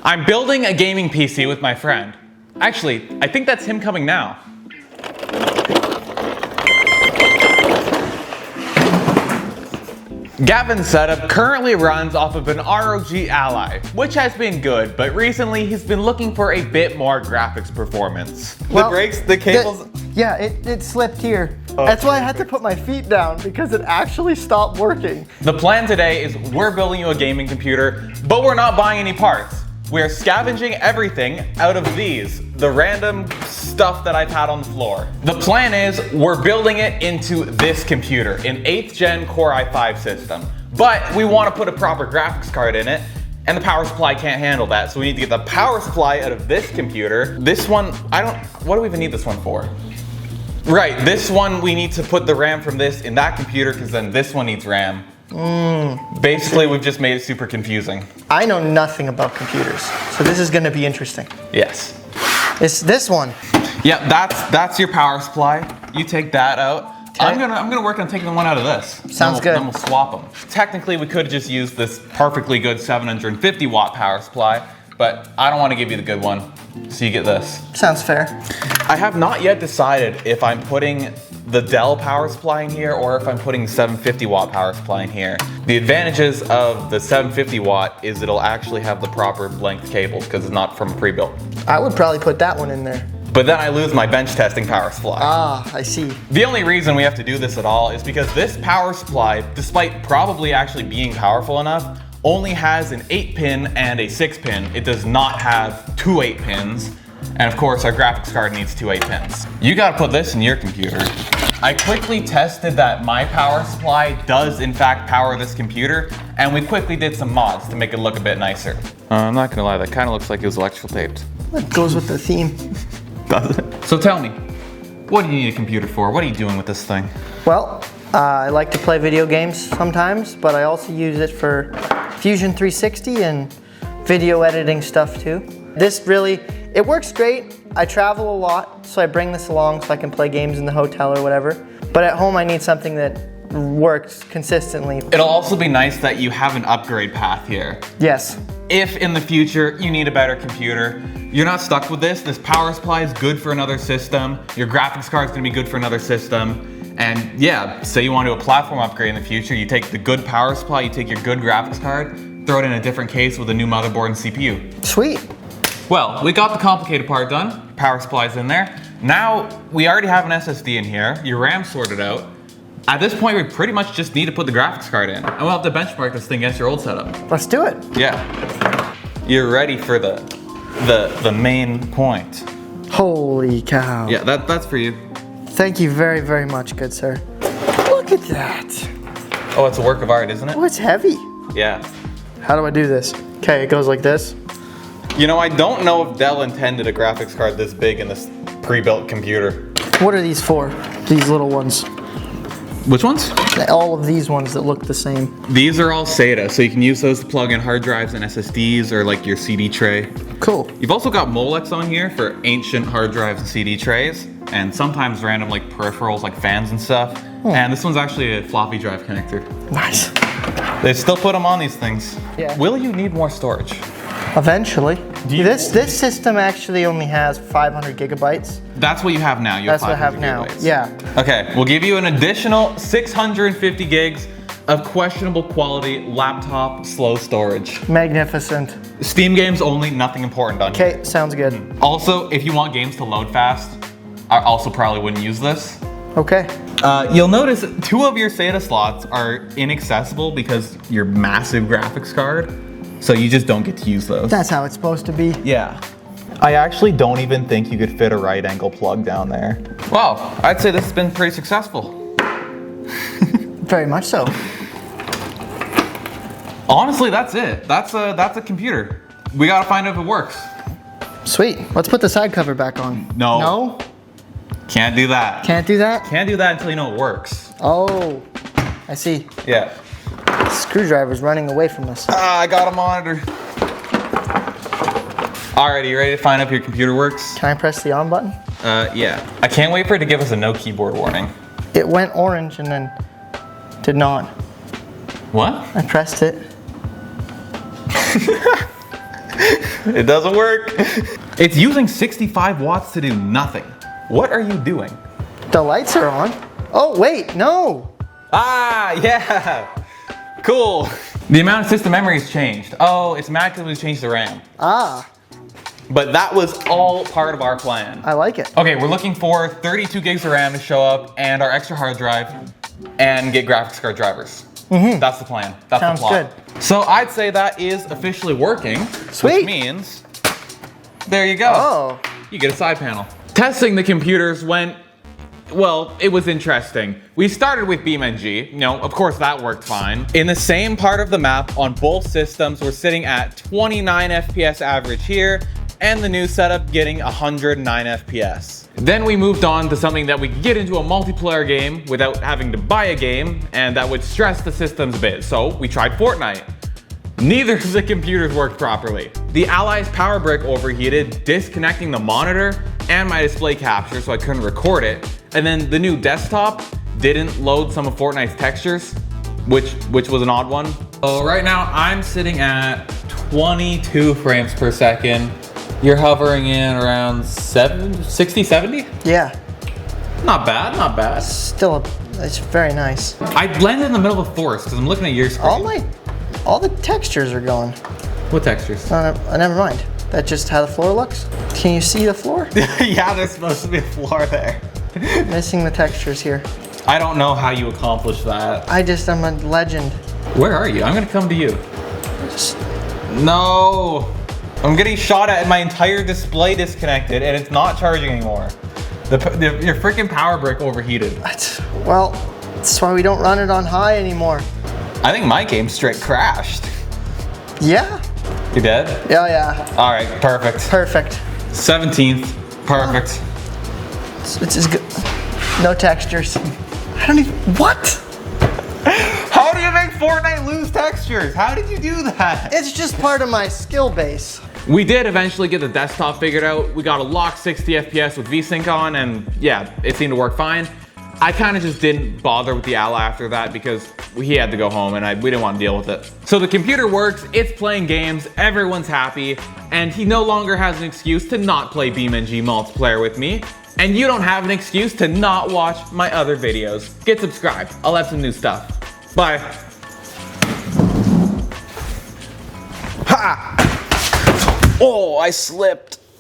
I'm building a gaming PC with my friend. Actually, I think that's him coming now. Gavin's setup currently runs off of an ROG Ally, which has been good, but recently he's been looking for a bit more graphics performance. Well, the brakes, the cables... Yeah, it slipped here. That's why I had to put my feet down, because it actually stopped working. The plan today is we're building you a gaming computer, but we're not buying any parts. We're scavenging everything out of these, the random stuff that I've had on the floor. The plan is we're building it into this computer, an 8th gen Core i5 system. But we want to put a proper graphics card in it, and the power supply can't handle that. So we need to get the power supply out of this computer. This one, what do we even need this one for? Right, this one we need to put the RAM from this in that computer, because then this one needs RAM. Basically, we've just made it super confusing. I know nothing about computers, so this is gonna be interesting. Yes. It's this one. Yeah, that's your power supply. You take that out. Okay. I'm gonna work on taking the one out of this. Sounds good. Then we'll swap them. Technically, we could just use this perfectly good 750 watt power supply, but I don't want to give you the good one, so you get this. Sounds fair. I have not yet decided if I'm putting the Dell power supply in here or if I'm putting the 750 watt power supply in here. The advantages of the 750 watt is it'll actually have the proper length cables because it's not from a pre-built. I would probably put that one in there. But then I lose my bench testing power supply. Ah, I see. The only reason we have to do this at all is because this power supply, despite probably actually being powerful enough, only has an 8-pin and a 6-pin. It does not have two 8-pins. And of course, our graphics card needs two 8-pins. You gotta put this in your computer. I quickly tested that my power supply does in fact power this computer, and we quickly did some mods to make it look a bit nicer. I'm not gonna lie, that kind of looks like it was electrical taped. That goes with the theme. Does it? So tell me, what do you need a computer for? What are you doing with this thing? Well, I like to play video games sometimes, but I also use it for Fusion 360 and video editing stuff too. This really, it works great. I travel a lot, so I bring this along so I can play games in the hotel or whatever. But at home I need something that works consistently. It'll also be nice that you have an upgrade path here. Yes. If in the future you need a better computer, you're not stuck with this. This power supply is good for another system. Your graphics card is gonna be good for another system. And yeah, say you want to do a platform upgrade in the future, you take the good power supply, you take your good graphics card, throw it in a different case with a new motherboard and CPU. Sweet. Well, we got the complicated part done. Power supply's in there. Now, we already have an SSD in here. Your RAM's sorted out. At this point, we pretty much just need to put the graphics card in. And we'll have to benchmark this thing against your old setup. Let's do it. Yeah. You're ready for the main point. Holy cow. Yeah, that's for you. Thank you very, very much, good sir. Look at that. Oh, it's a work of art, isn't it? Oh, it's heavy. Yeah. How do I do this? Okay, it goes like this. You know, I don't know if Dell intended a graphics card this big in this pre-built computer. What are these for? These little ones. Which ones? All of these ones that look the same. These are all SATA, so you can use those to plug in hard drives and SSDs or like your CD tray. Cool. You've also got Molex on here for ancient hard drives and CD trays, and sometimes random like peripherals like fans and stuff. And this one's actually a floppy drive connector. Nice. They still put them on these things. Yeah. Will you need more storage? Eventually. This system actually only has 500 gigabytes. That's what you have now. You That's what I have now. gigabytes. Yeah. Okay, we'll give you an additional 650 gigs of questionable quality laptop slow storage. Magnificent. Steam games only, nothing important on here. Okay, sounds good. Also, if you want games to load fast, I also probably wouldn't use this. Okay. You'll notice 2 of your SATA slots are inaccessible because your massive graphics card, so you just don't get to use those. That's how it's supposed to be. Yeah. I actually don't even think you could fit a right angle plug down there. Wow, I'd say this has been pretty successful. Very much so. Honestly, that's it. That's a computer. We gotta find out if it works. Sweet. Let's put the side cover back on. No. No? Can't do that. Can't do that? Can't do that until you know it works. Oh, I see. Yeah. Screwdriver's running away from us. I got a monitor. Alrighty, you ready to find out if your computer works? Can I press the on button? Yeah. I can't wait for it to give us a no keyboard warning. It went orange and then did not. What? I pressed it. It doesn't work. It's using 65 watts to do nothing. What are you doing? The lights are on. Oh, wait, no. Ah, yeah. Cool. The amount of system memory has changed. Oh, it's magically changed the RAM. Ah, But that was all part of our plan. I like it. Okay, we're looking for 32 gigs of RAM to show up and our extra hard drive and get graphics card drivers. That's the plan. That's Sounds the plot. good. So I'd say that is officially working. Sweet. Which means, there you go. Oh. You get a side panel. Testing the computers went, well, it was interesting. We started with BeamNG. You know, of course that worked fine. In the same part of the map on both systems, we're sitting at 29 FPS average here, and the new setup getting 109 FPS. Then we moved on to something that we could get into a multiplayer game without having to buy a game, and that would stress the systems a bit. So we tried Fortnite. Neither of the computers worked properly. The Ally's power brick overheated, disconnecting the monitor and my display capture so I couldn't record it. And then the new desktop didn't load some of Fortnite's textures, which was an odd one. So right now I'm sitting at 22 frames per second. You're hovering in around 60, 70? Yeah. Not bad, not bad. Still, it's very nice. I blended in the middle of a forest because I'm looking at your screen. All the textures are going. What textures? Never mind. That's just how the floor looks. Can you see the floor? Yeah, there's supposed to be a floor there. Missing the textures here. I don't know how you accomplish that. I'm a legend. Where are you? I'm gonna come to you. No. I'm getting shot at and my entire display disconnected and it's not charging anymore. Your freaking power brick overheated. Well, that's why we don't run it on high anymore. I think my game straight crashed. Yeah. You dead? Yeah, yeah. All right, perfect. Perfect. 17th, perfect. It's good. No textures. I don't even, what? How do you make Fortnite lose textures? How did you do that? It's just part of my skill base. We did eventually get the desktop figured out. We got a locked 60 FPS with VSync on and yeah, it seemed to work fine. I kind of just didn't bother with the Ally after that because he had to go home and we didn't want to deal with it. So the computer works, it's playing games, everyone's happy, and he no longer has an excuse to not play BeamNG multiplayer with me. And you don't have an excuse to not watch my other videos. Get subscribed, I'll have some new stuff. Bye. Ha! Oh, I slipped.